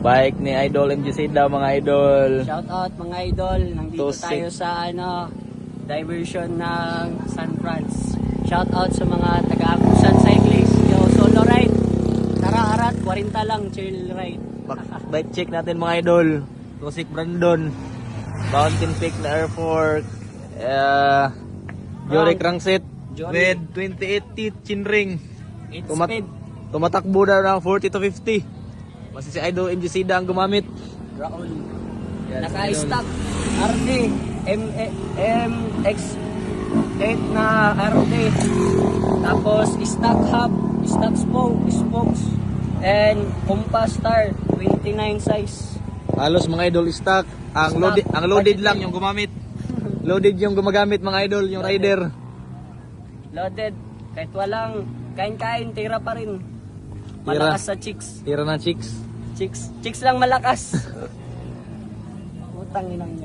Bike ni Idol MG Sida, mga idol. Shout out mga idol. Nandito Tusik. tayo sa diversion ng San Franz. Shout out sa mga taga-Agusan Cyclist. Yo, solo ride. Tara arat, 40 lang, chill ride. Bike check natin mga idol. Tusik Brandon. Fountain Peak na Airfork. Jory Crankset. Jory. With 2080 chinring. 8 Tumat- speed. Tumatakbo daw ng 40 to 50. Basta si Idol MG Sida ang gumamit. Raul. Yes, Naka-stock RD MX8 na RD. Tapos stock hub, stock spokes, and compass star 29 size. Halos mga idol stock. Ang Stock. loaded lang yung gumamit. Loaded yung gumagamit mga idol, yung rider. Loaded. Kahit walang kain-kain, tira pa rin. Tira. Malakas sa chicks. Tira na chicks. Chicks lang malakas. Utang inang niya.